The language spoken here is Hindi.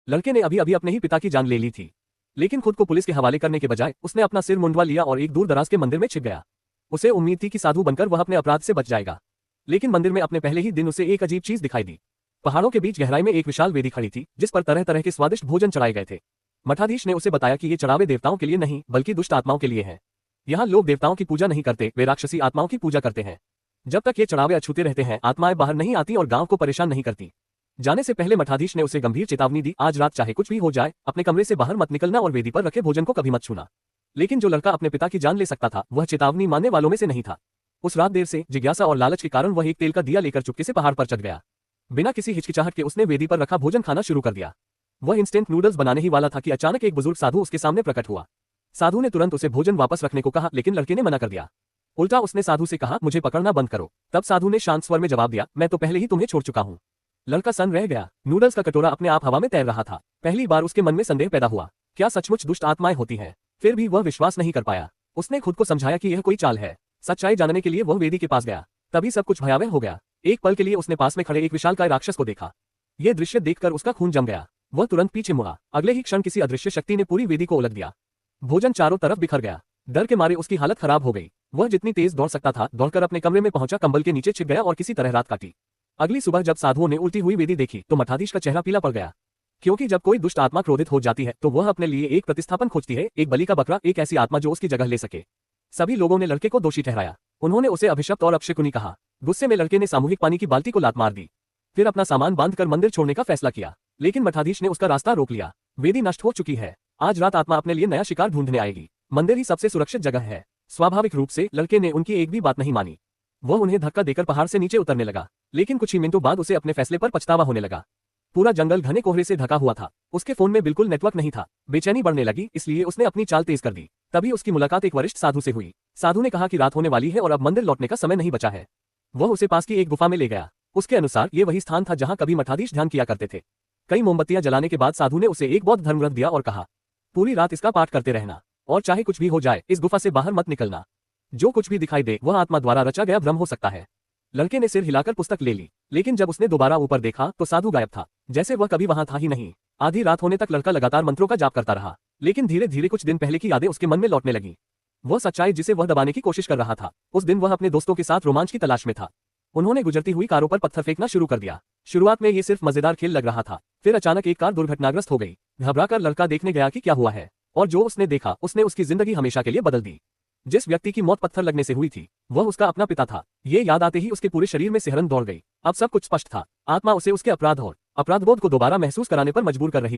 लड़के ने अभी अभी अपने ही पिता की जान ले ली थी, लेकिन खुद को पुलिस के हवाले करने के बजाय उसने अपना सिर मुंडवा लिया और एक दूर दराज के मंदिर में छिप गया। उसे उम्मीद थी कि साधु बनकर वह अपने अपराध से बच जाएगा, लेकिन मंदिर में अपने पहले ही दिन उसे एक अजीब चीज दिखाई दी। पहाड़ों के बीच गहराई में एक विशाल वेदी खड़ी थी, जिस पर तरह तरह के स्वादिष्ट भोजन चढ़ाए गए थे। मठाधीश ने उसे बताया कि ये चढ़ावे देवताओं के लिए नहीं बल्कि दुष्ट आत्माओं के लिए हैं। यहाँ लोग देवताओं की पूजा नहीं करते, वे राक्षसी आत्माओं की पूजा करते हैं। जब तक ये चढ़ावे अछूते रहते हैं, आत्माएं बाहर नहीं आती और गांव को परेशान नहीं करती। जाने से पहले मठाधीश ने उसे गंभीर चेतावनी दी, आज रात चाहे कुछ भी हो जाए, अपने कमरे से बाहर मत निकलना और वेदी पर रखे भोजन को कभी मत छूना। लेकिन जो लड़का अपने पिता की जान ले सकता था, वह चेतावनी मानने वालों में से नहीं था। उस रात देर से जिज्ञासा और लालच के कारण वह एक तेल का दिया लेकर चुपके से पहाड़ पर चढ़ गया। बिना किसी हिचकिचाहट के उसने वेदी पर रखा भोजन खाना शुरू कर दिया। वह इंस्टेंट नूडल्स बनाने ही वाला था कि अचानक एक बुजुर्ग साधु उसके सामने प्रकट हुआ। साधु ने तुरंत उसे भोजन वापस रखने को कहा, लेकिन लड़के ने मना कर दिया। उल्टा उसने साधु से कहा, मुझे पकड़ना बंद करो। तब साधु ने शांत स्वर में जवाब दिया, मैं तो पहले ही तुम्हें छोड़ चुका हूँ। लड़का सन्न रह गया। नूडल्स का कटोरा अपने आप हवा में तैर रहा था। पहली बार उसके मन में संदेह पैदा हुआ, क्या सचमुच दुष्ट आत्माएं होती हैं? फिर भी वह विश्वास नहीं कर पाया। उसने खुद को समझाया कि यह कोई चाल है। सच्चाई जानने के लिए वह वेदी के पास गया। तभी सब कुछ भयावह हो गया। एक पल के लिए उसने पास में खड़े एक विशालकाय राक्षस को देखा। यह दृश्य देखकर उसका खून जम गया। वह तुरंत पीछे मुड़ा। अगले ही क्षण किसी अदृश्य शक्ति ने पूरी वेदी को उलट दिया। भोजन चारों तरफ बिखर गया। डर के मारे उसकी हालत खराब हो गई। वह जितनी तेज दौड़ सकता था दौड़कर अपने कमरे में पहुंचा, कंबल के नीचे छिप गया और किसी तरह रात काटी। अगली सुबह जब साधुओं ने उल्टी हुई वेदी देखी तो मठाधीश का चेहरा पीला पड़ गया, क्योंकि जब कोई दुष्ट आत्मा क्रोधित हो जाती है तो वह अपने लिए एक प्रतिस्थापन खोजती है, एक बलि का बकरा, एक ऐसी आत्मा जो उसकी जगह ले सके। सभी लोगों ने लड़के को दोषी ठहराया। उन्होंने उसे अभिशप्त और अपशकुनी कहा। गुस्से में लड़के ने सामूहिक पानी की बाल्टी को लात मार दी। फिर अपना सामान बांधकर मंदिर छोड़ने का फैसला किया, लेकिन मठाधीश ने उसका रास्ता रोक लिया। वेदी नष्ट हो चुकी है। आज रात आत्मा अपने लिए नया शिकार ढूंढने आएगी। मंदिर ही सबसे सुरक्षित जगह है। स्वाभाविक रूप से लड़के ने उनकी एक भी बात नहीं मानी। वह उन्हें धक्का देकर पहाड़ से नीचे उतरने लगा, लेकिन कुछ ही मिनटों बाद उसे अपने फैसले पर पछतावा होने लगा। पूरा जंगल घने कोहरे से ढका हुआ था। उसके फोन में बिल्कुल नेटवर्क नहीं था। बेचैनी बढ़ने लगी, इसलिए उसने अपनी चाल तेज कर दी। तभी उसकी मुलाकात एक वरिष्ठ साधु से हुई। साधु ने कहा कि रात होने वाली है और अब मंदिर लौटने का समय नहीं बचा है। वह उसे पास की एक गुफा में ले गया। उसके अनुसार ये वही स्थान था जहां कभी मठाधीश ध्यान किया करते थे। कई मोमबत्तियां जलाने के बाद साधु ने उसे एक बौद्ध धर्मग्रंथ दिया और कहा, पूरी रात इसका पाठ करते रहना और चाहे कुछ भी हो जाए इस गुफा से बाहर मत निकलना। जो कुछ भी दिखाई दे वह आत्मा द्वारा रचा गया भ्रम हो सकता है। लड़के ने सिर हिलाकर पुस्तक ले ली, लेकिन जब उसने दोबारा ऊपर देखा तो साधु गायब था, जैसे वह कभी वहां था ही नहीं। आधी रात होने तक लड़का लगातार मंत्रों का जाप करता रहा, लेकिन धीरे धीरे कुछ दिन पहले की यादें उसके मन में लौटने लगी। वह सच्चाई जिसे वह दबाने की कोशिश कर रहा था। उस दिन वह अपने दोस्तों के साथ रोमांच की तलाश में था। उन्होंने गुजरती हुई कारों पर पत्थर फेंकना शुरू कर दिया। शुरुआत में ये सिर्फ मजेदार खेल लग रहा था, फिर अचानक एक कार दुर्घटनाग्रस्त हो गई। घबराकर लड़का देखने गया कि क्या हुआ है, और जो उसने देखा उसने उसकी जिंदगी हमेशा के लिए बदल दी। जिस व्यक्ति की मौत पत्थर लगने से हुई थी वह उसका अपना पिता था। ये याद आते ही उसके पूरे शरीर में सिहरन दौड़ गई। अब सब कुछ स्पष्ट था। आत्मा उसे उसके अपराध और अपराधबोध को दोबारा महसूस कराने पर मजबूर कर रही